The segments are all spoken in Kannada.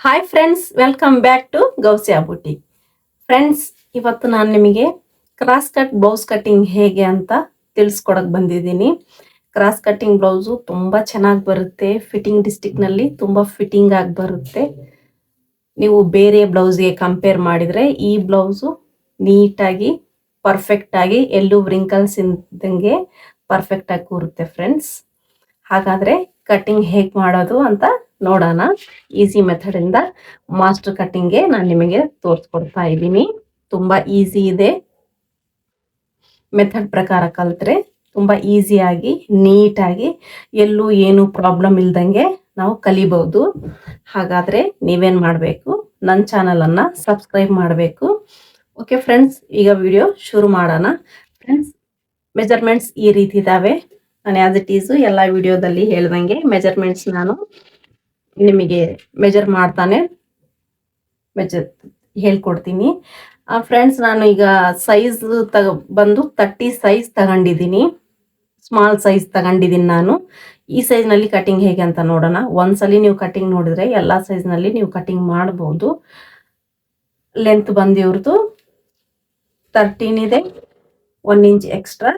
Hi friends, welcome back to Gausiya boutique. Friends, ಇವತ್ತು ನಾನು ನಿಮಗೆ ಕ್ರಾಸ್ ಕಟ್ ಬ್ಲೌಸ್ ಕಟ್ಟಿಂಗ್ ಹೇಗೆ ಅಂತ ತಿಳಿಸ್ಕೊಡಕ್ ಬಂದಿದ್ದೀನಿ. ಕ್ರಾಸ್ ಕಟ್ಟಿಂಗ್ ಬ್ಲೌಸು ತುಂಬ ಚೆನ್ನಾಗಿ ಬರುತ್ತೆ. ಫಿಟ್ಟಿಂಗ್ ಡಿಸ್ಟಿಕ್ನಲ್ಲಿ ತುಂಬ ಫಿಟ್ಟಿಂಗ್ ಆಗಿ ಬರುತ್ತೆ. ನೀವು ಬೇರೆ ಬ್ಲೌಸ್ಗೆ ಕಂಪೇರ್ ಮಾಡಿದರೆ ಈ ಬ್ಲೌಸು ನೀಟಾಗಿ ಪರ್ಫೆಕ್ಟಾಗಿ ಎಲ್ಲೂ ವ್ರಿಂಕಲ್ಸ್ ಇದ್ದಂಗೆ ಪರ್ಫೆಕ್ಟಾಗಿ ಕೂರುತ್ತೆ ಫ್ರೆಂಡ್ಸ್. ಹಾಗಾದರೆ ಕಟ್ಟಿಂಗ್ ಹೇಗೆ ಮಾಡೋದು ಅಂತ ನೋಡೋಣ. ಈಸಿ ಮೆಥಡಿಂದ ಮಾಸ್ಟರ್ ಕಟ್ಟಿಂಗ್ಗೆ ನಾನು ನಿಮಗೆ ತೋರಿಸ್ಕೊಡ್ತಾ ಇದ್ದೀನಿ. ತುಂಬ ಈಸಿ ಇದೆ. ಮೆಥಡ್ ಪ್ರಕಾರ ಕಲಿತ್ರೆ ತುಂಬ ಈಸಿಯಾಗಿ ನೀಟಾಗಿ ಎಲ್ಲೂ ಏನು ಪ್ರಾಬ್ಲಮ್ ಇಲ್ದಂಗೆ ನಾವು ಕಲಿಬಹುದು. ಹಾಗಾದರೆ ನೀವೇನು ಮಾಡಬೇಕು, ನನ್ನ ಚಾನಲನ್ನು ಸಬ್ಸ್ಕ್ರೈಬ್ ಮಾಡಬೇಕು. ಓಕೆ ಫ್ರೆಂಡ್ಸ್, ಈಗ ವಿಡಿಯೋ ಶುರು ಮಾಡೋಣ. ಫ್ರೆಂಡ್ಸ್, ಮೆಜರ್ಮೆಂಟ್ಸ್ ಈ ರೀತಿ ಇದ್ದಾವೆ. ನಾನು ಆ್ಯಸ್ ಇಟ್ ಈಸು ಎಲ್ಲ ವಿಡಿಯೋದಲ್ಲಿ ಹೇಳ್ದಂಗೆ ಮೆಜರ್ಮೆಂಟ್ಸ್ ನಾನು ನಿಮಗೆ ಮೆಜರ್ ಮಾಡ್ತಾನೆ ಹೇಳ್ಕೊಡ್ತೀನಿ. ಫ್ರೆಂಡ್ಸ್, ನಾನು ಈಗ ಸೈಜ್ ಬಂದು 30 ಸೈಜ್ ತಗೊಂಡಿದ್ದೀನಿ. ಸ್ಮಾಲ್ ಸೈಜ್ ತಗೊಂಡಿದ್ದೀನಿ ನಾನು. ಈ ಸೈಜ್ನಲ್ಲಿ ಕಟಿಂಗ್ ಹೇಗೆ ಅಂತ ನೋಡೋಣ. ಒಂದ್ಸಲಿ ನೀವು ಕಟಿಂಗ್ ನೋಡಿದ್ರೆ ಎಲ್ಲ ಸೈಜ್ನಲ್ಲಿ ನೀವು ಕಟಿಂಗ್ ಮಾಡ್ಬೋದು. ಲೆಂತ್ ಬಂದು ಇವ್ರದ್ದು 13 ಇದೆ. 1 ಇಂಚ್ ಎಕ್ಸ್ಟ್ರಾ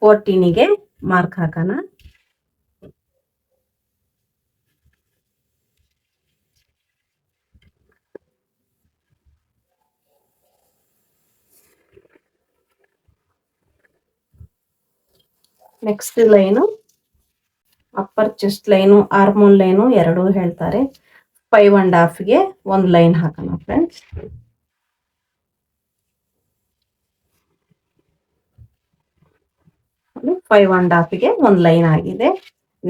14ಗೆ ಮಾರ್ಕ್ ಹಾಕೋಣ. Next line upper chest line, armhole line ಎರಡೂ ಹೇಳ್ತಾರೆ. 5.5ಗೆ ಒಂದು ಲೈನ್ ಹಾಕೋಣ ಫ್ರೆಂಡ್ಸ್. ಫೈವ್ ಅಂಡ್ ಹಾಫ್ಗೆ ಒಂದು ಲೈನ್ ಆಗಿದೆ.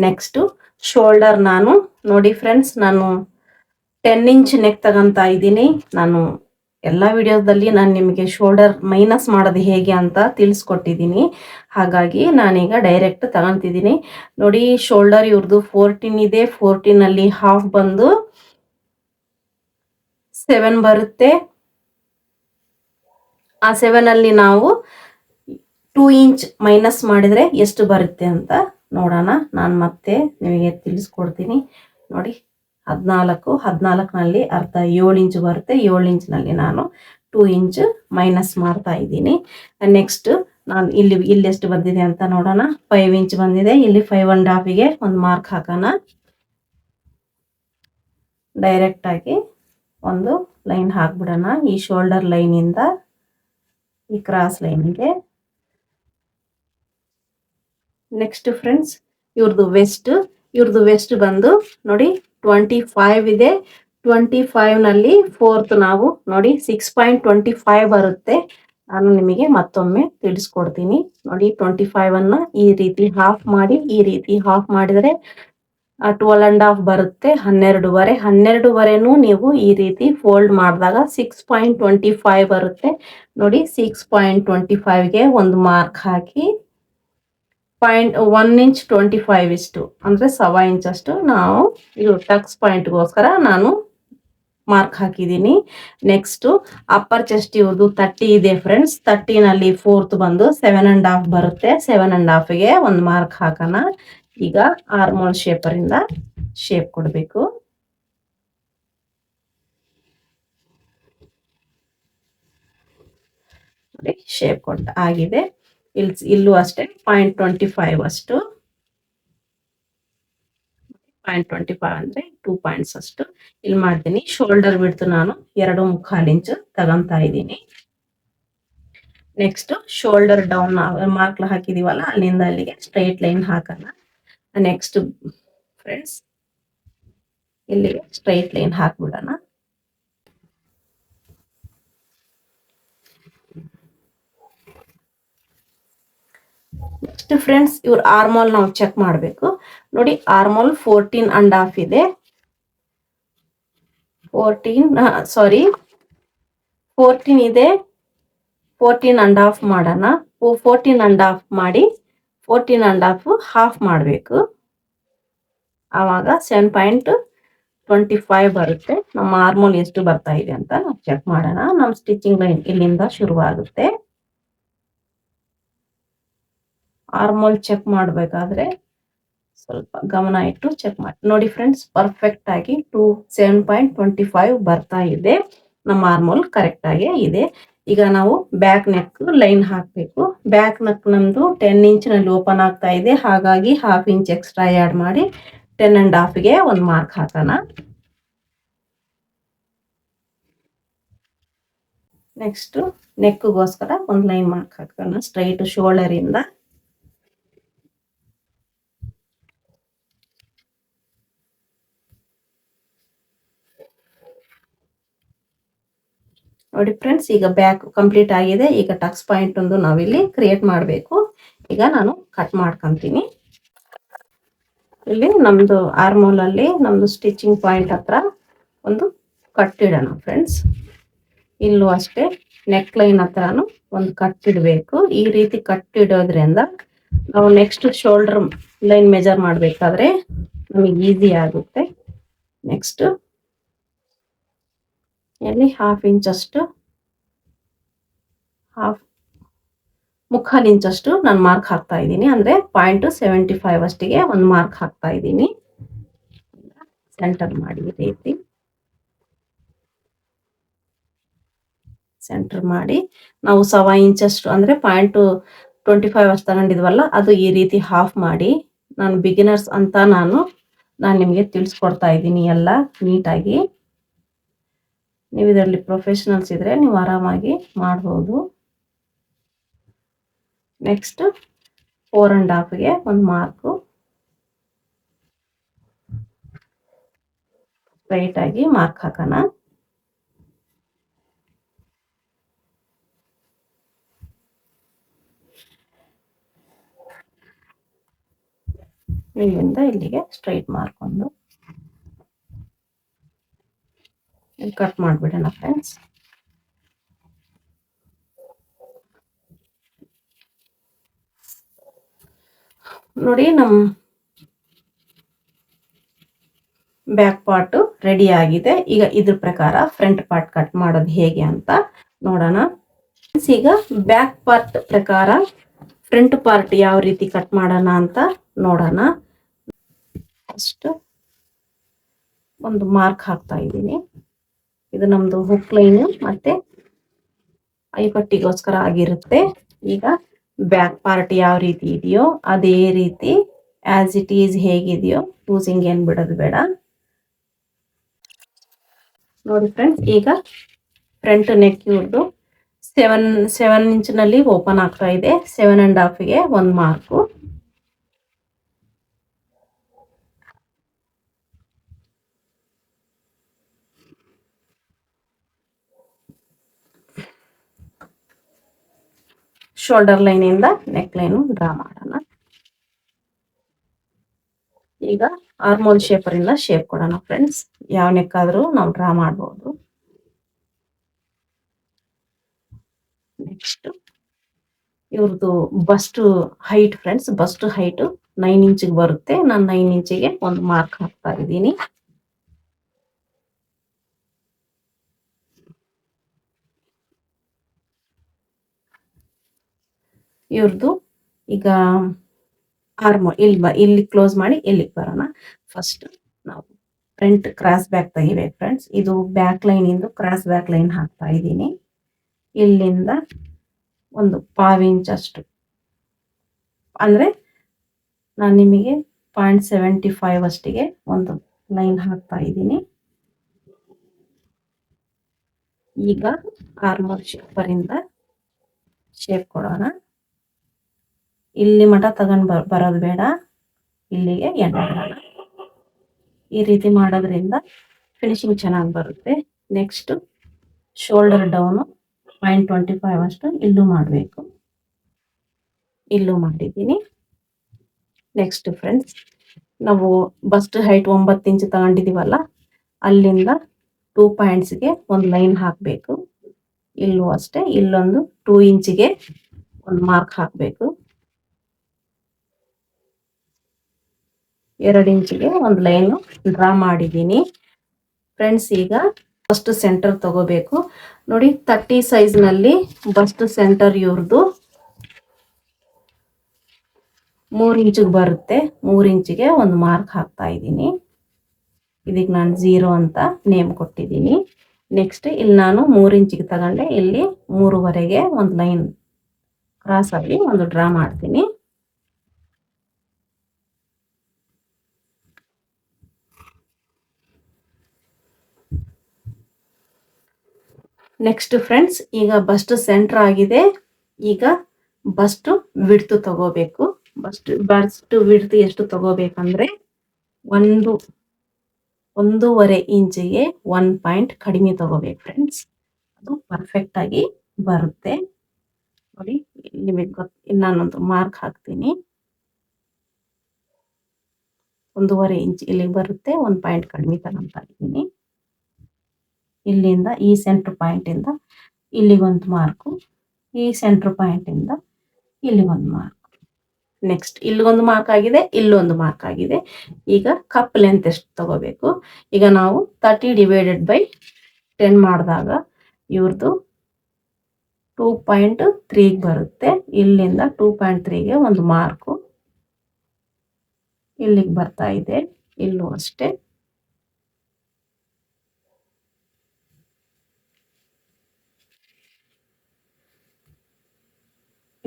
ನೆಕ್ಸ್ಟು ಶೋಲ್ಡರ್ ನಾನು ನೋಡಿ ಫ್ರೆಂಡ್ಸ್, ನಾನು 10 ಇಂಚ್ ನೆಕ್ ತಗೊಂತ ಇದ್ದೀನಿ. ನಾನು ಎಲ್ಲ ವಿಡಿಯೋದಲ್ಲಿ ನಾನು ನಿಮಗೆ ಶೋಲ್ಡರ್ ಮೈನಸ್ ಮಾಡೋದು ಹೇಗೆ ಅಂತ ತಿಳಿಸ್ಕೊಟ್ಟಿದ್ದೀನಿ. ಹಾಗಾಗಿ ನಾನೀಗ ಡೈರೆಕ್ಟ್ ತಗೊತಿದ್ದೀನಿ. ನೋಡಿ, ಶೋಲ್ಡರ್ ಇವ್ರದ್ದು 14 ಇದೆ. 14ಅಲ್ಲಿ ಹಾಫ್ ಬಂದು 7 ಬರುತ್ತೆ. ಆ 7ಅಲ್ಲಿ ನಾವು 2 ಇಂಚ್ ಮೈನಸ್ ಮಾಡಿದರೆ ಎಷ್ಟು ಬರುತ್ತೆ ಅಂತ ನೋಡೋಣ. ನಾನು ಮತ್ತೆ ನಿಮಗೆ ತಿಳಿಸ್ಕೊಡ್ತೀನಿ. ನೋಡಿ, 14ನಲ್ಲಿ ಅರ್ಧ 7 ಇಂಚ್ ಬರುತ್ತೆ. 7 ಇಂಚ್ನಲ್ಲಿ ನಾನು 2 ಇಂಚ್ ಮೈನಸ್ ಮಾಡ್ತಾ ಇದ್ದೀನಿ. ನೆಕ್ಸ್ಟ್ ನಾನು ಇಲ್ಲಿ ಎಷ್ಟು ಬಂದಿದೆ ಅಂತ ನೋಡೋಣ. 5 ಇಂಚ್ ಬಂದಿದೆ. ಇಲ್ಲಿ 5.5ಗೆ ಒಂದು ಮಾರ್ಕ್ ಹಾಕೋಣ. ಡೈರೆಕ್ಟ್ ಆಗಿ ಒಂದು ಲೈನ್ ಹಾಕ್ಬಿಡೋಣ. ಈ ಶೋಲ್ಡರ್ ಲೈನಿಂದ ಈ ಕ್ರಾಸ್ ಲೈನ್ಗೆ. ನೆಕ್ಸ್ಟ್ ಫ್ರೆಂಡ್ಸ್, ಇವ್ರದ್ದು ವೆಸ್ಟ್ ಬಂದು ನೋಡಿ 25 ಇದೆ. 25ನಲ್ಲಿ ಫೋರ್ತ್ ನಾವು ನೋಡಿ 6.25 ಬರುತ್ತೆ. ನಾನು ನಿಮಗೆ ಮತ್ತೊಮ್ಮೆ ತಿಳಿಸ್ಕೊಡ್ತೀನಿ. ನೋಡಿ, 25ಅನ್ನು ಈ ರೀತಿ ಹಾಫ್ ಮಾಡಿ, ಈ ರೀತಿ ಹಾಫ್ ಮಾಡಿದರೆ 12.5 ಬರುತ್ತೆ. 12ವರೆನೂ ನೀವು ಈ ರೀತಿ ಫೋಲ್ಡ್ ಮಾಡಿದಾಗ 6.25 ಬರುತ್ತೆ. ನೋಡಿ, 6.25ಗೆ ಒಂದು ಮಾರ್ಕ್ ಹಾಕಿ 1 ಇಂಚ್ 25 ಇಷ್ಟು ಅಂದರೆ 1/2 ಇಂಚ್ ಅಷ್ಟು ನಾವು ಇದು ಟಕ್ಸ್ ಪಾಯಿಂಟ್ಗೋಸ್ಕರ ನಾನು ಮಾರ್ಕ್ ಹಾಕಿದ್ದೀನಿ. ನೆಕ್ಸ್ಟು ಅಪ್ಪರ್ ಚೆಸ್ಟ್ ಇವ್ರದ್ದು 30 ಇದೆ ಫ್ರೆಂಡ್ಸ್. 30ನಲ್ಲಿ ಫೋರ್ತ್ ಬಂದು 7.5 ಬರುತ್ತೆ. 7.5ಗೆ ಒಂದು ಮಾರ್ಕ್ ಹಾಕೋಣ. ಈಗ ಆರ್ಮೋಲ್ ಶೇಪರಿಂದ ಶೇಪ್ ಕೊಡಬೇಕು. ನೋಡಿ, ಶೇಪ್ ಕೊಟ್ಟು ಆಗಿದೆ. ಇಲ್ಲೂ ಅಷ್ಟೇ 0.25 ಅಷ್ಟು. 0.25 ಅಂದರೆ 2 ಪಾಯಿಂಟ್ಸ್ ಅಷ್ಟು ಇಲ್ಲಿ ಮಾಡ್ತೀನಿ. ಶೋಲ್ಡರ್ ಬಿಡ್ತು ನಾನು 2.25 ಇಂಚ್ ತಗೊಂತಾ ಇದ್ದೀನಿ. ನೆಕ್ಸ್ಟ್ ಶೋಲ್ಡರ್ ಡೌನ್ ಮಾರ್ಕ್ ಹಾಕಿದೀವಲ್ಲ, ಅಲ್ಲಿಂದ ಅಲ್ಲಿಗೆ ಸ್ಟ್ರೈಟ್ ಲೈನ್ ಹಾಕೋಣ. ನೆಕ್ಸ್ಟ್ ಫ್ರೆಂಡ್ಸ್, ಇಲ್ಲಿಗೆ ಸ್ಟ್ರೈಟ್ ಲೈನ್ ಹಾಕ್ಬಿಡೋಣ. ನೆಕ್ಸ್ಟ್ ಫ್ರೆಂಡ್ಸ್, ಇವ್ರ ಆರ್ಮೋಲ್ ನಾವು ಚೆಕ್ ಮಾಡಬೇಕು. ನೋಡಿ, ಆರ್ಮೋಲ್ 14.5 ಇದೆ. 14 ಇದೆ. 14.5 ಮಾಡೋಣ. 14.5 ಮಾಡಿ 14.5 ಹಾಫ್ ಮಾಡಬೇಕು. ಆವಾಗ 7.25 ಬರುತ್ತೆ. ನಮ್ಮ ಆರ್ಮೋಲ್ ಎಷ್ಟು ಬರ್ತಾ ಇದೆ ಅಂತ ನಾವು ಚೆಕ್ ಮಾಡೋಣ. ನಮ್ಮ ಸ್ಟಿಚಿಂಗ್ ಲೈನ್ ಇಲ್ಲಿಂದ ಶುರುವಾಗುತ್ತೆ. ಆರ್ಮೋಲ್ ಚೆಕ್ ಮಾಡಬೇಕಾದ್ರೆ ಸ್ವಲ್ಪ ಗಮನ ಇಟ್ಟು ಚೆಕ್ ಮಾಡಿ ನೋಡಿ ಫ್ರೆಂಡ್ಸ್, ಪರ್ಫೆಕ್ಟ್ ಆಗಿ 7.25 ಬರ್ತಾ ಇದೆ. ನಮ್ಮ ಆರ್ಮೋಲ್ ಕರೆಕ್ಟ್ ಆಗಿ ಇದೆ. ಈಗ ನಾವು ಬ್ಯಾಕ್ ನೆಕ್ ಲೈನ್ ಹಾಕಬೇಕು. ಬ್ಯಾಕ್ ನೆಕ್ ನಮ್ದು 10 ಇಂಚಿನಲ್ಲಿ ಓಪನ್ ಆಗ್ತಾ ಇದೆ, ಹಾಗಾಗಿ 1/2 ಇಂಚ್ ಎಕ್ಸ್ಟ್ರಾ ಆ್ಯಡ್ ಮಾಡಿ 10.5ಗೆ ಒಂದು ಮಾರ್ಕ್ ಹಾಕೋಣ. ನೆಕ್ಸ್ಟ್ ನೆಕ್ಗೋಸ್ಕರ ಒಂದು ಲೈನ್ ಮಾರ್ಕ್ ಹಾಕೋಣ ಸ್ಟ್ರೈಟ್ ಶೋಲ್ಡರ್ ಇಂದ. ನೋಡಿ ಫ್ರೆಂಡ್ಸ್, ಈಗ ಬ್ಯಾಕ್ ಕಂಪ್ಲೀಟ್ ಆಗಿದೆ. ಈಗ ಟಕ್ಸ್ ಪಾಯಿಂಟ್ ಒಂದು ನಾವಿಲ್ಲಿ ಕ್ರಿಯೇಟ್ ಮಾಡಬೇಕು. ಈಗ ನಾನು ಕಟ್ ಮಾಡ್ಕೊಂತೀನಿ. ಇಲ್ಲಿ ನಮ್ದು ಆರ್ಮೋಲ್ ಅಲ್ಲಿ ನಮ್ದು ಸ್ಟಿಚಿಂಗ್ ಪಾಯಿಂಟ್ ಹತ್ರ ಒಂದು ಕಟ್ ಇಡೋಣ ಫ್ರೆಂಡ್ಸ್. ಇಲ್ಲೂ ಅಷ್ಟೇ ನೆಕ್ ಲೈನ್ ಹತ್ರನು ಒಂದು ಕಟ್ ಇಡಬೇಕು. ಈ ರೀತಿ ಕಟ್ ಇಡೋದ್ರಿಂದ ನಾವು ನೆಕ್ಸ್ಟ್ ಶೋಲ್ಡರ್ ಲೈನ್ ಮೆಜರ್ ಮಾಡಬೇಕಾದ್ರೆ ನಮಗೆ ಈಸಿ ಆಗುತ್ತೆ. ನೆಕ್ಸ್ಟ್ ಇಲ್ಲಿ 1/2 ಇಂಚ್ ಅಷ್ಟು, ಮುಕ್ಕಾಲು ಇಂಚ್ ಅಷ್ಟು ನಾನು ಮಾರ್ಕ್ ಹಾಕ್ತಾ ಇದ್ದೀನಿ. ಅಂದ್ರೆ 0.75 ಅಷ್ಟಿಗೆ ಒಂದು ಮಾರ್ಕ್ ಹಾಕ್ತಾ ಇದ್ದೀನಿ. ಸೆಂಟರ್ ಮಾಡಿ ಈ ರೀತಿ ಸೆಂಟರ್ ಮಾಡಿ ನಾವು 1/4 ಇಂಚ್ ಅಷ್ಟು ಅಂದ್ರೆ 0.25 ಅಷ್ಟು ತಗೊಂಡಿದ್ವಲ್ಲ, ಅದು ಈ ರೀತಿ ಹಾಫ್ ಮಾಡಿ. ನಾನು ಬಿಗಿನರ್ಸ್ ಅಂತ ನಾನು ನಿಮಗೆ ತಿಳಿಸ್ಕೊಡ್ತಾ ಇದ್ದೀನಿ ಎಲ್ಲ ನೀಟಾಗಿ. ನೀವು ಇದರಲ್ಲಿ ಪ್ರೊಫೆಷನಲ್ಸ್ ಇದ್ರೆ ನೀವು ಆರಾಮಾಗಿ ಮಾಡ್ಬೋದು. ನೆಕ್ಸ್ಟ್ 4.5ಗೆ ಒಂದು ಮಾರ್ಕು ಸ್ಟ್ರೈಟ್ ಆಗಿ ಮಾರ್ಕ್ ಹಾಕೋಣ. ಇಲ್ಲಿಂದ ಇಲ್ಲಿಗೆ ಸ್ಟ್ರೈಟ್ ಮಾರ್ಕ್ ಒಂದು ಕಟ್ ಮಾಡ್ಬಿಡೋಣ ಫ್ರೆಂಡ್ಸ್. ನೋಡಿ ನಮ್ಮ ಬ್ಯಾಕ್ ಪಾರ್ಟ್ ರೆಡಿ ಆಗಿದೆ. ಈಗ ಇದ್ರ ಪ್ರಕಾರ ಫ್ರಂಟ್ ಪಾರ್ಟ್ ಕಟ್ ಮಾಡೋದು ಹೇಗೆ ಅಂತ ನೋಡೋಣ. ಈಗ ಬ್ಯಾಕ್ ಪಾರ್ಟ್ ಪ್ರಕಾರ ಫ್ರಂಟ್ ಪಾರ್ಟ್ ಯಾವ ರೀತಿ ಕಟ್ ಮಾಡೋಣ ಅಂತ ನೋಡೋಣ. ಫಸ್ಟ್ ಒಂದು ಮಾರ್ಕ್ ಹಾಕ್ತಾ ಇದ್ದೀನಿ. ಇದು ನಮ್ದು ಹುಕ್ ಲೈನ್ ಮತ್ತೆ ಐಪಟ್ಟಿಗೋಸ್ಕರ ಆಗಿರುತ್ತೆ. ಈಗ ಬ್ಯಾಕ್ ಪಾರ್ಟ್ ಯಾವ ರೀತಿ ಇದೆಯೋ ಅದೇ ರೀತಿ ಆಸ್ ಇಟ್ ಈಸ್ ಹೇಗಿದೆಯೋ ಲೂಸಿಂಗ್ ಏನ್ ಬಿಡೋದು ಬೇಡ. ನೋಡಿ ಫ್ರೆಂಡ್ಸ್, ಈಗ ಫ್ರಂಟ್ ನೆಕ್ ಇವ್ರದ್ದು 7 ಇಂಚಿನಲ್ಲಿ ಓಪನ್ ಆಗ್ತಾ ಇದೆ. 7.5ಗೆ ಒಂದು ಮಾರ್ಕು. ಶೋಲ್ಡರ್ ಲೈನ್ ಇಂದ ನೆಕ್ ಲೈನ್ ಡ್ರಾ ಮಾಡೋಣ. ಈಗ ಆರ್ಮೋಲ್ ಶೇಪರ್ ಇಂದ ಶೇಪ್ ಕೊಡೋಣ ಫ್ರೆಂಡ್ಸ್. ಯಾವ ನೆಕ್ ಆದ್ರೂ ನಾವು ಡ್ರಾ ಮಾಡಬಹುದು. ನೆಕ್ಸ್ಟ್ ಇವ್ರದ್ದು bust height friends, bust height 9 ಇಂಚಿಗೆ ಬರುತ್ತೆ. ನಾನು 9 ಇಂಚಿಗೆ ಒಂದು ಮಾರ್ಕ್ ಹಾಕ್ತಾ ಇದ್ದೀನಿ. ಇವ್ರದ್ದು ಈಗ ಆರ್ಮೋಲ್ ಇಲ್ಲಿ ಕ್ಲೋಸ್ ಮಾಡಿ ಇಲ್ಲಿಗೆ ಬರೋಣ. ಫಸ್ಟ್ ನಾವು ಫ್ರಂಟ್ ಕ್ರಾಸ್ ಬ್ಯಾಕ್ ತೆಗಿಬೇಕು ಫ್ರೆಂಡ್ಸ್. ಇದು ಬ್ಯಾಕ್ ಲೈನ್ ಇಂದ ಕ್ರಾಸ್ ಬ್ಯಾಕ್ ಲೈನ್ ಹಾಕ್ತಾ ಇದ್ದೀನಿ. ಇಲ್ಲಿಂದ ಒಂದು 1/2 ಇಂಚ್ ಅಷ್ಟು ಅಂದ್ರೆ ನಾನು ನಿಮಗೆ 0.75 ಅಷ್ಟಿಗೆ ಒಂದು ಲೈನ್ ಹಾಕ್ತಾ ಇದ್ದೀನಿ. ಈಗ ಆರ್ಮೋಲ್ ಶೇಪರ್ ಇಂದ ಶೇಪ್ ಕೊಡೋಣ. ಇಲ್ಲಿ ಮಟ ತಗೊಂಡ್ ಬರೋದು ಬೇಡ, ಇಲ್ಲಿಗೆ ಎಂಡ್ ಮಾಡೋಣ. ಈ ರೀತಿ ಮಾಡೋದ್ರಿಂದ ಫಿನಿಶಿಂಗ್ ಚೆನ್ನಾಗಿ ಬರುತ್ತೆ. ನೆಕ್ಸ್ಟ್ ಶೋಲ್ಡರ್ ಡೌನು 0.25 ಅಷ್ಟು ಇಲ್ಲೂ ಮಾಡಬೇಕು. ಇಲ್ಲೂ ಮಾಡಿದ್ದೀನಿ. ನೆಕ್ಸ್ಟ್ ಫ್ರೆಂಡ್ಸ್, ನಾವು ಬಸ್ಟ್ ಹೈಟ್ 9 ಇಂಚ್ ತಗೊಂಡಿದೀವಲ್ಲ, ಅಲ್ಲಿಂದ 2 ಪಾಯಿಂಟ್ಸ್ಗೆ ಒಂದು ಲೈನ್ ಹಾಕಬೇಕು. ಇಲ್ಲೂ ಅಷ್ಟೇ ಇಲ್ಲೊಂದು 2 ಇಂಚಿಗೆ ಒಂದು ಮಾರ್ಕ್ ಹಾಕಬೇಕು. 2 ಇಂಚಿಗೆ ಒಂದು ಲೈನ್ ಡ್ರಾ ಮಾಡಿದ್ದೀನಿ ಫ್ರೆಂಡ್ಸ್. ಈಗ ಬಸ್ಟ್ ಸೆಂಟರ್ ತಗೋಬೇಕು. ನೋಡಿ 30 ಸೈಜ್ ನಲ್ಲಿ ಬಸ್ಟ್ ಸೆಂಟರ್ ಇವ್ರದ್ದು 3 ಇಂಚಿಗೆ ಬರುತ್ತೆ. 3 ಇಂಚಿಗೆ ಒಂದು ಮಾರ್ಕ್ ಹಾಕ್ತಾ ಇದ್ದೀನಿ. ಇದಕ್ಕೆ ನಾನು 0 ಅಂತ ನೇಮ್ ಕೊಟ್ಟಿದ್ದೀನಿ. ನೆಕ್ಸ್ಟ್ ಇಲ್ಲಿ ನಾನು 3 ಇಂಚಿಗೆ ತಗೊಂಡೆ, ಇಲ್ಲಿ 3ವರೆಗೆ ಒಂದು ಲೈನ್ ಕ್ರಾಸ್ ಆಗಿ ಒಂದು ಡ್ರಾ ಮಾಡ್ತೀನಿ. ನೆಕ್ಸ್ಟ್ ಫ್ರೆಂಡ್ಸ್, ಈಗ ಬಸ್ಟ್ ಸೆಂಟರ್ ಆಗಿದೆ. ಈಗ ಬಸ್ಟ್ ವಿಡ್ತ್ ತಗೋಬೇಕು. ಬಸ್ಟ್ ವಿಡ್ತ್ ಎಷ್ಟು ತಗೋಬೇಕಂದ್ರೆ 1.5 ಇಂಚಿಗೆ 1 ಪಾಯಿಂಟ್ ಕಡಿಮೆ ತಗೋಬೇಕು ಫ್ರೆಂಡ್ಸ್. ಅದು ಪರ್ಫೆಕ್ಟ್ ಆಗಿ ಬರುತ್ತೆ. ನೋಡಿ, ನಿಮಗೆ ನಾನೊಂದು ಮಾರ್ಕ್ ಹಾಕ್ತೀನಿ. 1.5 ಇಂಚ್ ಇಲ್ಲಿಗೆ ಬರುತ್ತೆ. 1 ಪಾಯಿಂಟ್ ಕಡಿಮೆ ತಗೊಂತಾ ಇದ್ದೀನಿ. ಇಲ್ಲಿಂದ ಈ ಸೆಂಟರ್ ಪಾಯಿಂಟ್ ಇಂದ ಇಲ್ಲಿಗೊಂದು ಮಾರ್ಕು, ಈ ಸೆಂಟರ್ ಪಾಯಿಂಟ್ ಇಂದ ಇಲ್ಲಿಗೊಂದು ಮಾರ್ಕ್. ನೆಕ್ಸ್ಟ್ ಇಲ್ಲೊಂದು ಮಾರ್ಕ್ ಆಗಿದೆ, ಇಲ್ಲೊಂದು ಮಾರ್ಕ್ ಆಗಿದೆ. ಈಗ ಕಪ್ ಲೆಂತ್ ಎಷ್ಟು ತಗೋಬೇಕು? ಈಗ ನಾವು 30 ಡಿವೈಡೆಡ್ ಬೈ 10 ಮಾಡಿದಾಗ ಇವ್ರದ್ದು 2.3 ಬರುತ್ತೆ. ಇಲ್ಲಿಂದ 2.3ಗೆ ಒಂದು ಮಾರ್ಕು ಇಲ್ಲಿಗೆ ಬರ್ತಾ ಇದೆ. ಇಲ್ಲೂ ಅಷ್ಟೇ.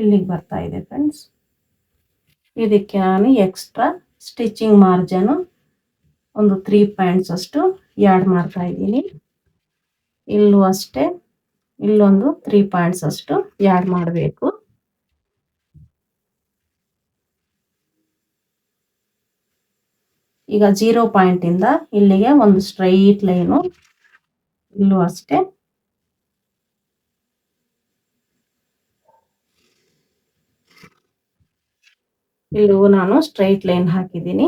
ಇಲ್ಲಿಗೆ ಬರ್ತಾ ಇದೆ ಫ್ರೆಂಡ್ಸ್. ಇದಕ್ಕೆ ನಾನು ಎಕ್ಸ್ಟ್ರಾ ಸ್ಟಿಚಿಂಗ್ ಮಾರ್ಜಿನ್ ಒಂದು 3 ಪಾಯಿಂಟ್ಸ್ ಅಷ್ಟು ಆ್ಯಡ್ ಮಾಡ್ತಾ ಇದ್ದೀನಿ. ಇಲ್ಲೂ ಅಷ್ಟೇ, ಇಲ್ಲೊಂದು 3 ಪಾಯಿಂಟ್ಸ್ ಅಷ್ಟು ಆ್ಯಡ್ ಮಾಡಬೇಕು. ಈಗ 0 ಪಾಯಿಂಟಿಂದ ಇಲ್ಲಿಗೆ ಒಂದು ಸ್ಟ್ರೈಟ್ ಲೈನು, ಇಲ್ಲೂ ಅಷ್ಟೇ. ಇಲ್ಲೂ ನಾನು ಸ್ಟ್ರೈಟ್ ಲೈನ್ ಹಾಕಿದ್ದೀನಿ.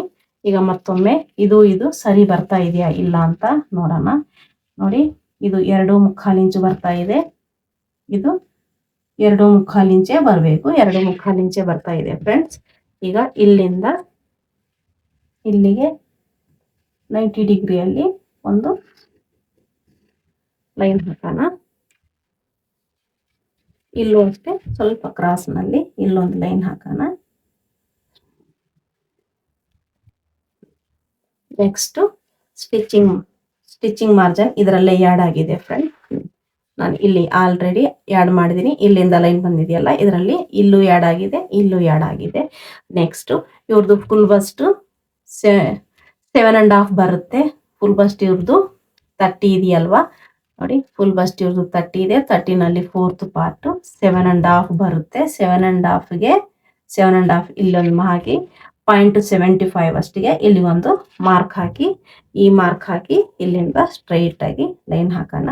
ಈಗ ಮತ್ತೊಮ್ಮೆ ಇದು ಸರಿ ಬರ್ತಾ ಇದೆಯಾ ಇಲ್ಲ ಅಂತ ನೋಡೋಣ. ನೋಡಿ, ಇದು 2.25 ಇಂಚು ಬರ್ತಾ ಇದೆ. ಇದು 2.25 ಇಂಚೇ ಬರಬೇಕು. 2.25 ಇಂಚೇ ಬರ್ತಾ ಇದೆ ಫ್ರೆಂಡ್ಸ್. ಈಗ ಇಲ್ಲಿಂದ ಇಲ್ಲಿಗೆ 90 ಡಿಗ್ರಿಯಲ್ಲಿ ಒಂದು ಲೈನ್ ಹಾಕೋಣ. ಇಲ್ಲೂ ಅಷ್ಟೇ ಸ್ವಲ್ಪ ಕ್ರಾಸ್ನಲ್ಲಿ ಇಲ್ಲೊಂದು ಲೈನ್ ಹಾಕೋಣ. ನೆಕ್ಸ್ಟ್ ಸ್ಟಿಚಿಂಗ್ ಮಾರ್ಜಿನ್ ಇದರಲ್ಲೇ ಆ್ಯಡ್ ಆಗಿದೆ ಫ್ರೆಂಡ್. ನಾನು ಇಲ್ಲಿ ಆಲ್ರೆಡಿ ಆ್ಯಡ್ ಮಾಡಿದ್ದೀನಿ. ಇಲ್ಲಿಂದ ಲೈನ್ ಬಂದಿದೆಯಲ್ಲ, ಇದರಲ್ಲಿ ಇಲ್ಲೂ ಆ್ಯಡ್ ಆಗಿದೆ, ಇಲ್ಲೂ ಆ್ಯಡ್ ಆಗಿದೆ. ನೆಕ್ಸ್ಟ್ ಇವ್ರದ್ದು ಫುಲ್ ಬಸ್ಟ್ 7.5 ಬರುತ್ತೆ. ಫುಲ್ ಬಸ್ಟ್ ಇವ್ರದ್ದು 30 ಇದೆಯಲ್ವಾ, ನೋಡಿ ಫುಲ್ ಬಸ್ಟ್ ಇವ್ರದ್ದು 30 ಇದೆ. 30ನಲ್ಲಿ 4th ಪಾರ್ಟ್ 7.5 ಬರುತ್ತೆ. 7.5ಗೆ 7.5 ಇಲ್ಲೊಂದು ಹಾಕಿ 0.75 ಅಷ್ಟಿಗೆ ಇಲ್ಲಿ ಒಂದು ಮಾರ್ಕ್ ಹಾಕಿ, ಈ ಮಾರ್ಕ್ ಹಾಕಿ ಇಲ್ಲಿಂದ ಸ್ಟ್ರೈಟ್ ಆಗಿ ಲೈನ್ ಹಾಕೋಣ.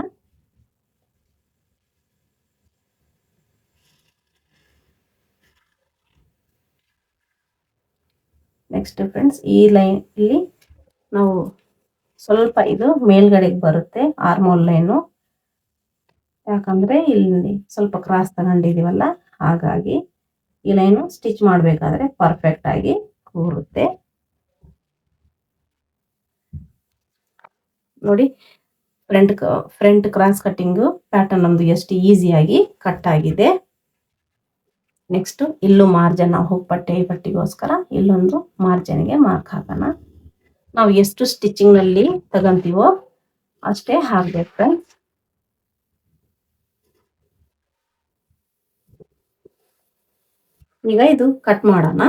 ನೆಕ್ಸ್ಟ್ ಫ್ರೆಂಡ್ಸ್, ಈ ಲೈನ್ ಇಲ್ಲಿ ನಾವು ಸ್ವಲ್ಪ ಇದು ಮೇಲ್ಗಡೆಗೆ ಬರುತ್ತೆ ಆರ್ಮೋಲ್ ಲೈನು. ಯಾಕಂದ್ರೆ ಇಲ್ಲಿ ಸ್ವಲ್ಪ ಕ್ರಾಸ್ ತಗೊಂಡಿದೀವಲ್ಲ, ಹಾಗಾಗಿ ಈ ಲೈನು ಸ್ಟಿಚ್ ಮಾಡಬೇಕಾದ್ರೆ ಪರ್ಫೆಕ್ಟ್ ಆಗಿ ಕೂರುತ್ತೆ. ನೋಡಿ, ಫ್ರಂಟ್ ಕ್ರಾಸ್ ಕಟ್ಟಿಂಗು ಪ್ಯಾಟರ್ನ್ ನಮ್ದು ಎಷ್ಟು ಈಸಿಯಾಗಿ ಕಟ್ ಆಗಿದೆ. ನೆಕ್ಸ್ಟ್ ಇಲ್ಲೂ ಮಾರ್ಜಿನ್, ನಾವು ಪಟ್ಟಿಗೋಸ್ಕರ ಇಲ್ಲೊಂದು ಮಾರ್ಜಿನ್ಗೆ ಮಾರ್ಕ್ ಹಾಕೋಣ. ನಾವು ಎಷ್ಟು ಸ್ಟಿಚಿಂಗ್ ನಲ್ಲಿ ತಗೊಂತೀವೋ ಅಷ್ಟೇ ಹಾಕ್ಬೇಕು ಫ್ರೆಂಡ್ಸ್. ಈಗ ಇದು ಕಟ್ ಮಾಡೋಣ.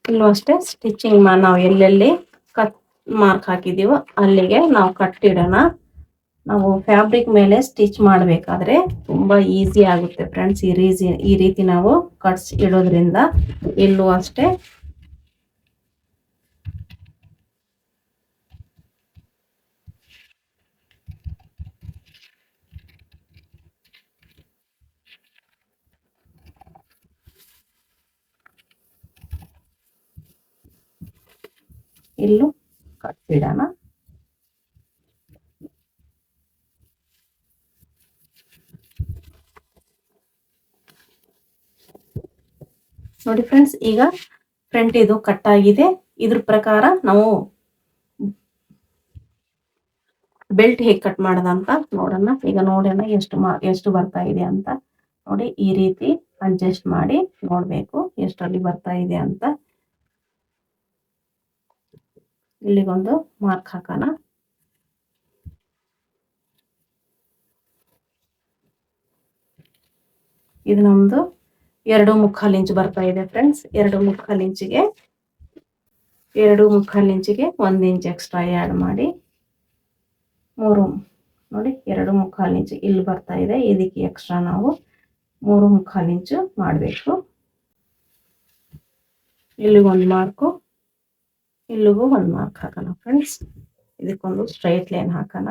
ಇಲ್ಲೂ ಅಷ್ಟೇ ಸ್ಟಿಚಿಂಗ್ ನಾವು ಎಲ್ಲೆಲ್ಲಿ ಕಟ್ ಮಾರ್ಕ್ ಹಾಕಿದೀವೋ ಅಲ್ಲಿಗೆ ನಾವು ಕಟ್ ಇಡೋಣ. ನಾವು ಫ್ಯಾಬ್ರಿಕ್ ಮೇಲೆ ಸ್ಟಿಚ್ ಮಾಡಬೇಕಾದ್ರೆ ತುಂಬಾ ಈಸಿ ಆಗುತ್ತೆ ಫ್ರೆಂಡ್ಸ್. ಈ ರೀತಿ ನಾವು ಕಟ್ಸ್ ಇಡೋದ್ರಿಂದ. ಇಲ್ಲೂ ಅಷ್ಟೇ ಇಲ್ಲೂ ಕಟ್ ಇಡೋಣ. ನೋಡಿ ಫ್ರೆಂಡ್ಸ್, ಈಗ ಫ್ರಂಟ್ ಇದು ಕಟ್ ಆಗಿದೆ. ಇದ್ರ ಪ್ರಕಾರ ನಾವು ಬೆಲ್ಟ್ ಹೇಗೆ ಕಟ್ ಮಾಡೋದ ಅಂತ ನೋಡೋಣ. ಈಗ ನೋಡೋಣ ಎಷ್ಟು ಬರ್ತಾ ಇದೆ ಅಂತ. ನೋಡಿ, ಈ ರೀತಿ ಅಡ್ಜಸ್ಟ್ ಮಾಡಿ ನೋಡಬೇಕು ಎಷ್ಟರಲ್ಲಿ ಬರ್ತಾ ಇದೆ ಅಂತ. ಇಲ್ಲಿಗೊಂದು ಮಾರ್ಕ್ ಹಾಕೋಣ. ಇದು ನಮ್ದು 2.25 ಇಂಚ್ ಬರ್ತಾ ಇದೆ ಫ್ರೆಂಡ್ಸ್. 2.25 ಇಂಚಿಗೆ 1 ಇಂಚ್ ಎಕ್ಸ್ಟ್ರಾ ಆ್ಯಡ್ ಮಾಡಿ 3 ನೋಡಿ 2.25 ಇಂಚ್ ಇಲ್ಲಿ ಬರ್ತಾ ಇದೆ. ಇದಕ್ಕೆ ಎಕ್ಸ್ಟ್ರಾ ನಾವು 3.25 ಇಂಚು ಮಾಡಬೇಕು. ಇಲ್ಲಿಗೊಂದು ಮಾರ್ಕು, ಇಲ್ಲಿಗೂ ಒಂದು ಮಾರ್ಕ್ ಹಾಕೋಣ ಫ್ರೆಂಡ್ಸ್. ಇದಕ್ಕೊಂದು ಸ್ಟ್ರೈಟ್ ಲೈನ್ ಹಾಕೋಣ.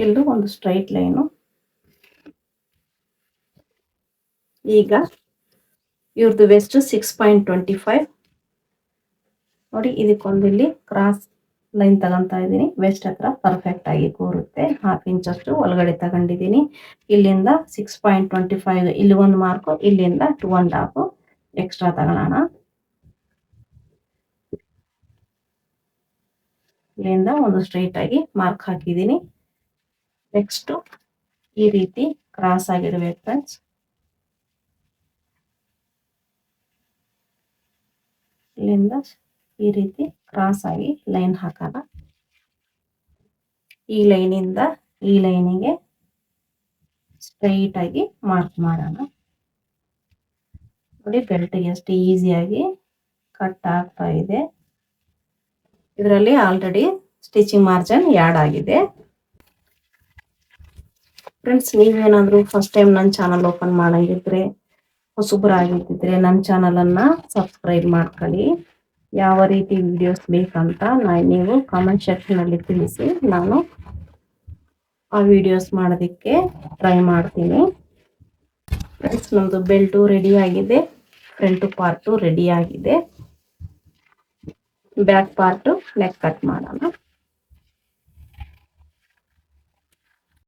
ಇಲ್ಲೂ ಒಂದು ಸ್ಟ್ರೈಟ್ ಲೈನು. ಈಗ ಇವ್ರದ್ದು ವೆಸ್ಟ್ 6.25 ನೋಡಿ. ಇದಕ್ಕೊಂದು ಇಲ್ಲಿ ಕ್ರಾಸ್ ಲೈನ್ ತಗೊಂತಾ ಇದ್ದೀನಿ. ವೆಸ್ಟ್ ಹತ್ರ ಪರ್ಫೆಕ್ಟ್ ಆಗಿ ಕೂರುತ್ತೆ. 1/2 ಇಂಚ್ ಅಷ್ಟು ಒಳಗಡೆ ತಗೊಂಡಿದ್ದೀನಿ. ಇಲ್ಲಿಂದ 6.25 ಇಲ್ಲಿ ಒಂದು ಮಾರ್ಕು, ಇಲ್ಲಿಂದ 2.5 ಎಕ್ಸ್ಟ್ರಾ ತಗೊಳ್ಳೋಣ. ಇಲ್ಲಿಂದ ಒಂದು ಸ್ಟ್ರೈಟ್ ಆಗಿ ಮಾರ್ಕ್ ಹಾಕಿದ್ದೀನಿ. ನೆಕ್ಸ್ಟ್ ಈ ರೀತಿ ಕ್ರಾಸ್ ಆಗಿರ್ಬೇಕು ಫ್ರೆಂಡ್ಸ್. ಇಲ್ಲಿಂದ ಈ ರೀತಿ ಕ್ರಾಸ್ ಆಗಿ ಲೈನ್ ಹಾಕೋಣ. ಈ ಲೈನಿಂದ ಈ ಲೈನಿಗೆ ಸ್ಟ್ರೈಟ್ ಆಗಿ ಮಾರ್ಕ್ ಮಾಡೋಣ. ನೋಡಿ ಬೆಲ್ಟ್ಗೆ ಎಷ್ಟು ಈಸಿಯಾಗಿ ಕಟ್ ಆಗ್ತಾ ಇದೆ. ಇದರಲ್ಲಿ ಆಲ್ರೆಡಿ ಸ್ಟಿಚಿಂಗ್ ಮಾರ್ಜಿನ್ ಆ್ಯಡ್ ಆಗಿದೆ. ಫ್ರೆಂಡ್ಸ್, ನೀವೇನಾದರೂ ಫಸ್ಟ್ ಟೈಮ್ ನನ್ನ ಚಾನಲ್ ಓಪನ್ ಮಾಡಂಗಿದ್ರೆ, ಹೊಸಬರಾಗಿದ್ದಿದ್ರೆ ನನ್ನ ಚಾನಲನ್ನು ಸಬ್ಸ್ಕ್ರೈಬ್ ಮಾಡ್ಕೊಳ್ಳಿ. ಯಾವ ರೀತಿ ವಿಡಿಯೋಸ್ ಬೇಕಂತ ನೀವು ಕಾಮೆಂಟ್ ಸೆಕ್ಷನಲ್ಲಿ ತಿಳಿಸಿ. ನಾನು ಆ ವಿಡಿಯೋಸ್ ಮಾಡೋದಕ್ಕೆ ಟ್ರೈ ಮಾಡ್ತೀನಿ. ಫ್ರೆಂಡ್ಸ್, ನಮ್ಮದು ಬೆಲ್ಟು ರೆಡಿ ಆಗಿದೆ. ಫ್ರಂಟ್ ಪಾರ್ಟು ರೆಡಿ ಆಗಿದೆ. ಬ್ಯಾಕ್ ಪಾರ್ಟು ನೆಕ್ ಕಟ್ ಮಾಡೋಣ.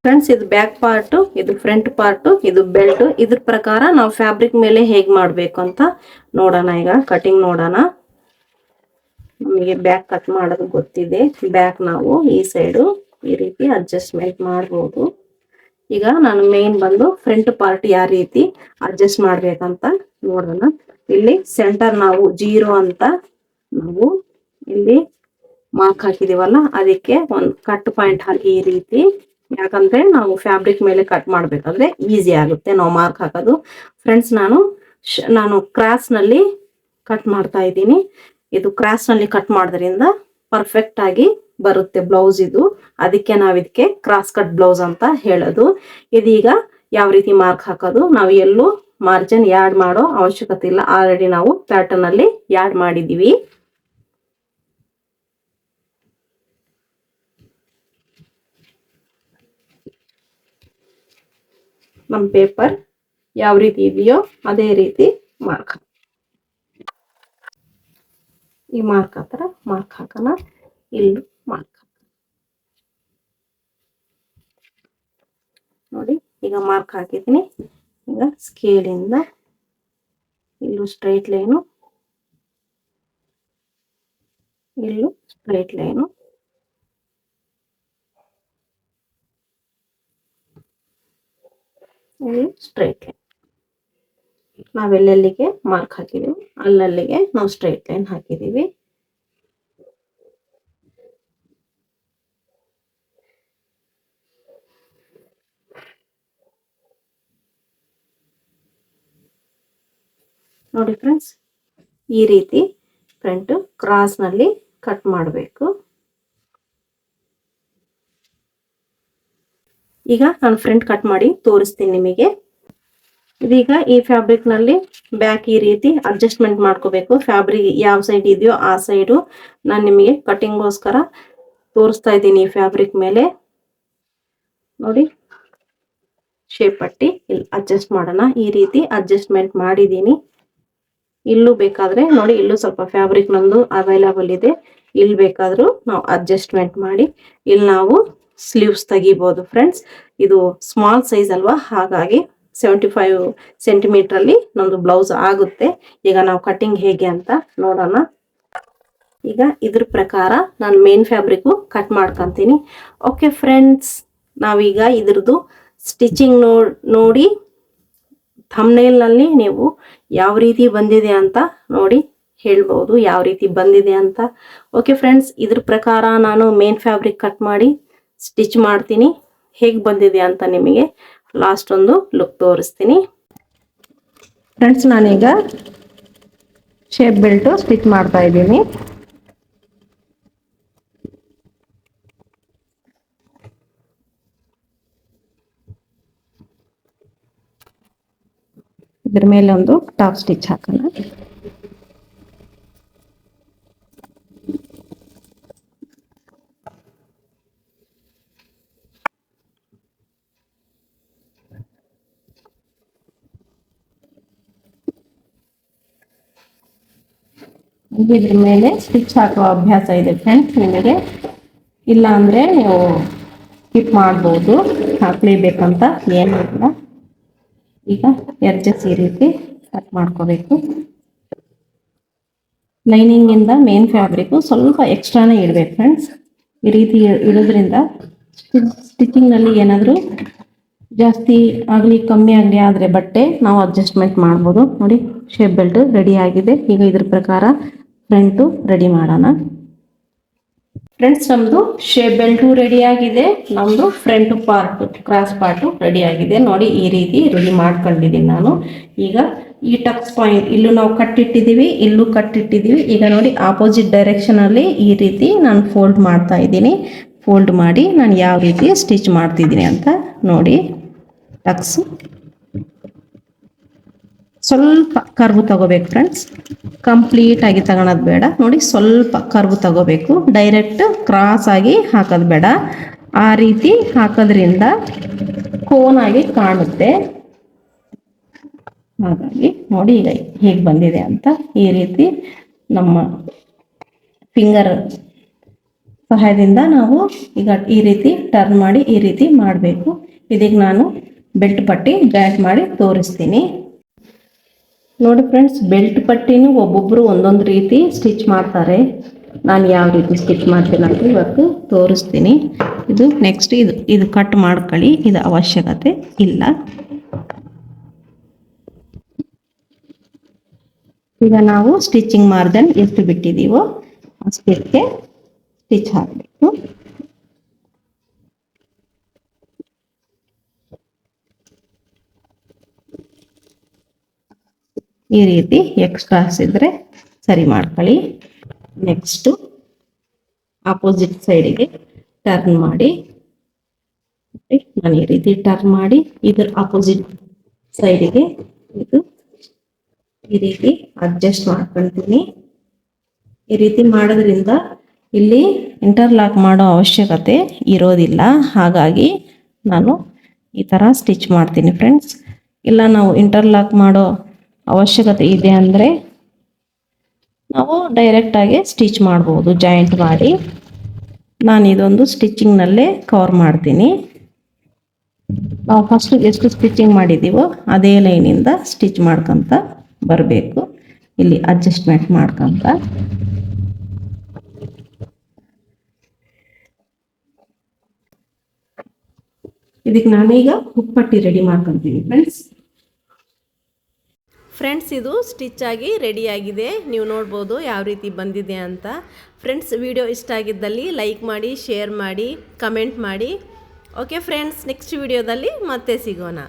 ಫ್ರೆಂಡ್ಸ್, ಇದು ಬ್ಯಾಕ್ ಪಾರ್ಟು, ಇದು ಫ್ರಂಟ್ ಪಾರ್ಟು, ಇದು ಬೆಲ್ಟು. ಇದ್ರ ಪ್ರಕಾರ ನಾವು ಫ್ಯಾಬ್ರಿಕ್ ಮೇಲೆ ಹೇಗೆ ಮಾಡಬೇಕು ಅಂತ ನೋಡೋಣ. ಈಗ ಕಟಿಂಗ್ ನೋಡೋಣ. ನಮಗೆ ಬ್ಯಾಕ್ ಕಟ್ ಮಾಡೋದು ಗೊತ್ತಿದೆ. ಬ್ಯಾಕ್ ನಾವು ಈ ಸೈಡು ಈ ರೀತಿ ಅಡ್ಜಸ್ಟ್ಮೆಂಟ್ ಮಾಡ್ಬೋದು. ಈಗ ನಾನು ಮೇನ್ ಬಂದು ಫ್ರಂಟ್ ಪಾರ್ಟ್ ಯಾವ ರೀತಿ ಅಡ್ಜಸ್ಟ್ ಮಾಡ್ಬೇಕಂತ ನೋಡೋಣ. ಇಲ್ಲಿ ಸೆಂಟರ್ ನಾವು 0 ಅಂತ ನಾವು ಇಲ್ಲಿ ಮಾರ್ಕ್ ಹಾಕಿದೀವಲ್ಲ, ಅದಕ್ಕೆ ಒಂದು ಕಟ್ ಪಾಯಿಂಟ್ ಹಾಕಿ ಈ ರೀತಿ. ಯಾಕಂದ್ರೆ ನಾವು ಫ್ಯಾಬ್ರಿಕ್ ಮೇಲೆ ಕಟ್ ಮಾಡ್ಬೇಕಾದ್ರೆ ಈಸಿ ಆಗುತ್ತೆ ನಾವು ಮಾರ್ಕ್ ಹಾಕೋದು. ಫ್ರೆಂಡ್ಸ್, ನಾನು ಕ್ರಾಸ್ ನಲ್ಲಿ ಕಟ್ ಮಾಡ್ತಾ ಇದ್ದೀನಿ. ಇದು ಕ್ರಾಸ್ ನಲ್ಲಿ ಕಟ್ ಮಾಡೋದ್ರಿಂದ ಪರ್ಫೆಕ್ಟ್ ಆಗಿ ಬರುತ್ತೆ ಬ್ಲೌಸ್ ಇದು. ಅದಕ್ಕೆ ನಾವು ಇದಕ್ಕೆ ಕ್ರಾಸ್ ಕಟ್ ಬ್ಲೌಸ್ ಅಂತ ಹೇಳೋದು. ಇದೀಗ ಯಾವ ರೀತಿ ಮಾರ್ಕ್ ಹಾಕೋದು, ನಾವು ಎಲ್ಲೂ ಮಾರ್ಜಿನ್ ಆ್ಯಡ್ ಮಾಡೋ ಅವಶ್ಯಕತೆ ಇಲ್ಲ. ಆಲ್ರೆಡಿ ನಾವು ಪ್ಯಾಟರ್ನ್ ಅಲ್ಲಿ ಆ್ಯಡ್ ಮಾಡಿದೀವಿ. ನಮ್ಮ ಪೇಪರ್ ಯಾವ ರೀತಿ ಇದೆಯೋ ಅದೇ ರೀತಿ ಮಾರ್ಕ್, ಈ ಮಾರ್ಕ್ ಹತ್ರ ಮಾರ್ಕ್ ಹಾಕೋಣ. ಇಲ್ಲೂ ಮಾರ್ಕ್ ನೋಡಿ. ಈಗ ಮಾರ್ಕ್ ಹಾಕಿದ್ದೀನಿ. ಈಗ ಸ್ಕೇಲಿಂದ ಇಲ್ಲೂ ಸ್ಟ್ರೈಟ್ ಲೈನು, ಇಲ್ಲೂ ಸ್ಟ್ರೈಟ್ ಲೈನು, ಇಲ್ಲಿ ಸ್ಟ್ರೈಟ್ ಲೈನ್. ನಾವೆಲ್ಲೆಲ್ಲಿಗೆ ಮಾರ್ಕ್ ಹಾಕಿದೀವಿ ಅಲ್ಲಲ್ಲಿಗೆ ನಾವು ಸ್ಟ್ರೈಟ್ ಲೈನ್ ಹಾಕಿದೀವಿ. ನೋಡಿ ಫ್ರೆಂಡ್ಸ್, ಈ ರೀತಿ ಫ್ರಂಟ್ ಕ್ರಾಸ್ ನಲ್ಲಿ ಕಟ್ ಮಾಡಬೇಕು. ಈಗ ನಾನು ಫ್ರಂಟ್ ಕಟ್ ಮಾಡಿ ತೋರಿಸ್ತೀನಿ ನಿಮಗೆ. ಇದೀಗ ಈ ಫ್ಯಾಬ್ರಿಕ್ ನಲ್ಲಿ ಬ್ಯಾಕ್ ಈ ರೀತಿ ಅಡ್ಜಸ್ಟ್ಮೆಂಟ್ ಮಾಡ್ಕೋಬೇಕು. ಫ್ಯಾಬ್ರಿಕ್ ಯಾವ ಸೈಡ್ ಇದೆಯೋ ಆ ಸೈಡು ನಾನು ನಿಮಗೆ ಕಟಿಂಗ್ಗೋಸ್ಕರ ತೋರಿಸ್ತಾ ಇದ್ದೀನಿ. ಈ ಫ್ಯಾಬ್ರಿಕ್ ಮೇಲೆ ನೋಡಿ ಶೇಪ್ ಪಟ್ಟಿ ಇಲ್ಲಿ ಅಡ್ಜಸ್ಟ್ ಮಾಡೋಣ. ಈ ರೀತಿ ಅಡ್ಜಸ್ಟ್ಮೆಂಟ್ ಮಾಡಿದ್ದೀನಿ. ಇಲ್ಲೂ ಬೇಕಾದ್ರೆ ನೋಡಿ, ಇಲ್ಲೂ ಸ್ವಲ್ಪ ಫ್ಯಾಬ್ರಿಕ್ ನಂದು ಅವೈಲಬಲ್ ಇದೆ. ಇಲ್ಲಿ ಬೇಕಾದ್ರೂ ನಾವು ಅಡ್ಜಸ್ಟ್ಮೆಂಟ್ ಮಾಡಿ ಇಲ್ಲಿ ನಾವು ಸ್ಲೀವ್ಸ್ ತೆಗಿಬಹುದು. ಫ್ರೆಂಡ್ಸ್, ಇದು ಸ್ಮಾಲ್ ಸೈಜ್ ಅಲ್ವಾ, ಹಾಗಾಗಿ 75 ಸೆಂಟಿಮೀಟರ್ ಅಲ್ಲಿ ನಮ್ದು ಬ್ಲೌಸ್ ಆಗುತ್ತೆ. ಈಗ ನಾವು ಕಟಿಂಗ್ ಹೇಗೆ ಅಂತ ನೋಡೋಣ. ಈಗ ಇದ್ರ ಪ್ರಕಾರ ನಾನು ಮೇನ್ ಫ್ಯಾಬ್ರಿಕ್ ಕಟ್ ಮಾಡ್ಕೊಂತೀನಿ. ಓಕೆ ಫ್ರೆಂಡ್ಸ್, ನಾವೀಗ ಇದ್ರದ್ದು ಸ್ಟಿಚಿಂಗ್ ನೋಡಿ ಥಂಬ್ನೇಲ್ನಲ್ಲಿ ನೀವು ಯಾವ ರೀತಿ ಬಂದಿದೆ ಅಂತ ನೋಡಿ ಹೇಳ್ಬೋದು, ಯಾವ ರೀತಿ ಬಂದಿದೆ ಅಂತ. ಓಕೆ ಫ್ರೆಂಡ್ಸ್, ಇದ್ರ ಪ್ರಕಾರ ನಾನು ಮೇನ್ ಫ್ಯಾಬ್ರಿಕ್ ಕಟ್ ಮಾಡಿ ಸ್ಟಿಚ್ ಮಾಡ್ತೀನಿ. ಹೇಗೆ ಬಂದಿದೆ ಅಂತ ನಿಮಗೆ ಲಾಸ್ಟ್ ಒಂದು ಲುಕ್ ತೋರಿಸ್ತೀನಿ. ಫ್ರೆಂಡ್ಸ್, ನಾನೀಗ ಶೇಪ್ ಬೆಲ್ಟು ಸ್ಟಿಚ್ ಮಾಡ್ತಾ ಇದ್ದೀನಿ. ಇದ್ರ ಮೇಲೆ ಒಂದು ಟಾಪ್ ಸ್ಟಿಚ್ ಹಾಕೋಣ. ಇದ್ರ ಮೇಲೆ ಸ್ಟಿಚ್ ಹಾಕುವ ಅಭ್ಯಾಸ ಇದೆ ಫ್ರೆಂಡ್ಸ್ ನಿಮಗೆ, ಇಲ್ಲ ಅಂದರೆ ನೀವು ಸ್ಕಿಪ್ ಮಾಡ್ಬೋದು, ಹಾಕ್ಲೇಬೇಕಂತ ಏನಿಲ್ಲ. ಈಗ ಎಡ್ಜಸ್ ಈ ರೀತಿ ಕಟ್ ಮಾಡ್ಕೋಬೇಕು. ಲೈನಿಂಗಿಂದ ಮೇನ್ ಫ್ಯಾಬ್ರಿಕ್ ಸ್ವಲ್ಪ ಎಕ್ಸ್ಟ್ರಾನೇ ಇಡಬೇಕು ಫ್ರೆಂಡ್ಸ್. ಈ ರೀತಿ ಇಡೋದ್ರಿಂದ ಸ್ಟಿಚಿಂಗ್ನಲ್ಲಿ ಏನಾದರೂ ಜಾಸ್ತಿ ಆಗಲಿ ಕಮ್ಮಿ ಆಗಲಿ ಆದರೆ ಬಟ್ಟೆ ನಾವು ಅಡ್ಜಸ್ಟ್ಮೆಂಟ್ ಮಾಡ್ಬೋದು. ನೋಡಿ, ಶೇಪ್ ಬೆಲ್ಟ್ ರೆಡಿ ಆಗಿದೆ. ಈಗ ಇದ್ರ ಪ್ರಕಾರ ಫ್ರಂಟು ರೆಡಿ ಮಾಡೋಣ. ಫ್ರೆಂಡ್ಸ್, ನಮ್ಮದು ಶೇಪ್ ಬೆಲ್ಟು ರೆಡಿ ಆಗಿದೆ. ನಮ್ಮದು front part cross part ready ಆಗಿದೆ. ನೋಡಿ, ಈ ರೀತಿ ರೆಡಿ ಮಾಡ್ಕೊಂಡಿದ್ದೀನಿ ನಾನು. ಈಗ ಈ ಟಕ್ಸ್ ಪಾಯಿಂಟ್ ಇಲ್ಲೂ ನಾವು ಕಟ್ಟಿಟ್ಟಿದ್ದೀವಿ, ಇಲ್ಲೂ ಕಟ್ಟಿಟ್ಟಿದ್ದೀವಿ. ಈಗ ನೋಡಿ, ಆಪೋಸಿಟ್ ಡೈರೆಕ್ಷನಲ್ಲಿ ಈ ರೀತಿ ನಾನು ಫೋಲ್ಡ್ ಮಾಡ್ತಾ ಇದ್ದೀನಿ. ಫೋಲ್ಡ್ ಮಾಡಿ ನಾನು ಯಾವ ರೀತಿ ಸ್ಟಿಚ್ ಮಾಡ್ತಿದ್ದೀನಿ ಅಂತ ನೋಡಿ. ಟಕ್ಸ್ ಸ್ವಲ್ಪ ಕರ್ವ್ ತಗೋಬೇಕು ಫ್ರೆಂಡ್ಸ್, ಕಂಪ್ಲೀಟ್ ಆಗಿ ತಗೊಳೋದು ಬೇಡ. ನೋಡಿ, ಸ್ವಲ್ಪ ಕರ್ವ್ ತಗೋಬೇಕು, ಡೈರೆಕ್ಟ್ ಕ್ರಾಸ್ ಆಗಿ ಹಾಕೋದು ಬೇಡ. ಆ ರೀತಿ ಹಾಕೋದ್ರಿಂದ ಕೋನ್ ಆಗಿ ಕಾಣುತ್ತೆ. ಹಾಗಾಗಿ ನೋಡಿ ಈಗ ಹೇಗೆ ಬಂದಿದೆ ಅಂತ. ಈ ರೀತಿ ನಮ್ಮ ಫಿಂಗರ್ ಸಹಾಯದಿಂದ ನಾವು ಈಗ ಈ ರೀತಿ ಟರ್ನ್ ಮಾಡಿ ಈ ರೀತಿ ಮಾಡಬೇಕು. ಇದಕ್ಕೆ ನಾನು ಬೆಲ್ಟ್ ಪಟ್ಟಿ ಜಾಯಿಂಟ್ ಮಾಡಿ ತೋರಿಸ್ತೀನಿ. ನೋಡಿ ಫ್ರೆಂಡ್ಸ್, ಬೆಲ್ಟ್ ಪಟ್ಟಿನೂ ಒಬ್ಬೊಬ್ಬರು ಒಂದೊಂದು ರೀತಿ ಸ್ಟಿಚ್ ಮಾಡ್ತಾರೆ. ನಾನು ಯಾವ ರೀತಿ ಸ್ಟಿಚ್ ಮಾಡ್ತೀನಿ ಅಂತ ಇವತ್ತು ತೋರಿಸ್ತೀನಿ. ಇದು ನೆಕ್ಸ್ಟ್ ಇದು ಕಟ್ ಮಾಡ್ಕೊಳ್ಳಿ, ಇದು ಅವಶ್ಯಕತೆ ಇಲ್ಲ. ಈಗ ನಾವು ಸ್ಟಿಚಿಂಗ್ ಮಾರ್ಜಿನ್ ಎಷ್ಟು ಬಿಟ್ಟಿದ್ದೀವೋ ಅಷ್ಟಕ್ಕೆ ಸ್ಟಿಚ್ ಹಾಕಬೇಕು. ಈ ರೀತಿ ಎಕ್ಸ್ಟ್ರಾಸ್ ಇದ್ರೆ ಸರಿ ಮಾಡ್ಕೊಳ್ಳಿ. ನೆಕ್ಸ್ಟು ಆಪೋಸಿಟ್ ಸೈಡಿಗೆ ಟರ್ನ್ ಮಾಡಿ. ನಾನು ಈ ರೀತಿ ಟರ್ನ್ ಮಾಡಿ ಇದ್ರ ಆಪೋಸಿಟ್ ಸೈಡಿಗೆ ಇದು ಈ ರೀತಿ ಅಡ್ಜಸ್ಟ್ ಮಾಡ್ಕೊಳ್ತೀನಿ. ಈ ರೀತಿ ಮಾಡೋದ್ರಿಂದ ಇಲ್ಲಿ ಇಂಟರ್ಲಾಕ್ ಮಾಡೋ ಅವಶ್ಯಕತೆ ಇರೋದಿಲ್ಲ. ಹಾಗಾಗಿ ನಾನು ಈ ಥರ ಸ್ಟಿಚ್ ಮಾಡ್ತೀನಿ ಫ್ರೆಂಡ್ಸ್. ಇಲ್ಲ ನಾವು ಇಂಟರ್ಲಾಕ್ ಮಾಡೋ ಅವಶ್ಯಕತೆ ಇದೆ ಅಂದರೆ ನಾವು ಡೈರೆಕ್ಟಾಗಿ ಸ್ಟಿಚ್ ಮಾಡ್ಬೋದು ಜಾಯಿಂಟ್ ಮಾಡಿ. ನಾನು ಇದೊಂದು ಸ್ಟಿಚಿಂಗ್ನಲ್ಲೇ ಕವರ್ ಮಾಡ್ತೀನಿ. ನಾವು ಫಸ್ಟ್ ಎಷ್ಟು ಸ್ಟಿಚಿಂಗ್ ಮಾಡಿದ್ದೀವೋ ಅದೇ ಲೈನಿಂದ ಸ್ಟಿಚ್ ಮಾಡ್ಕೊತ ಬರಬೇಕು. ಇಲ್ಲಿ ಅಡ್ಜಸ್ಟ್ಮೆಂಟ್ ಮಾಡ್ಕೊತ ಇದಕ್ಕೆ ನಾನೀಗ ಹುಕ್ಪಟ್ಟಿ ರೆಡಿ ಮಾಡ್ಕೊತೀನಿ ಫ್ರೆಂಡ್ಸ್. ಇದು ಸ್ಟಿಚ್ ಆಗಿ ರೆಡಿಯಾಗಿದೆ. ನೀವು ನೋಡ್ಬೋದು ಯಾವ ರೀತಿ ಬಂದಿದೆ ಅಂತ. ಫ್ರೆಂಡ್ಸ್, ವಿಡಿಯೋ ಇಷ್ಟ ಆಗಿದ್ದಲ್ಲಿ ಲೈಕ್ ಮಾಡಿ, ಶೇರ್ ಮಾಡಿ, ಕಮೆಂಟ್ ಮಾಡಿ. ಓಕೆ ಫ್ರೆಂಡ್ಸ್, ನೆಕ್ಸ್ಟ್ ವಿಡಿಯೋದಲ್ಲಿ ಮತ್ತೆ ಸಿಗೋಣ.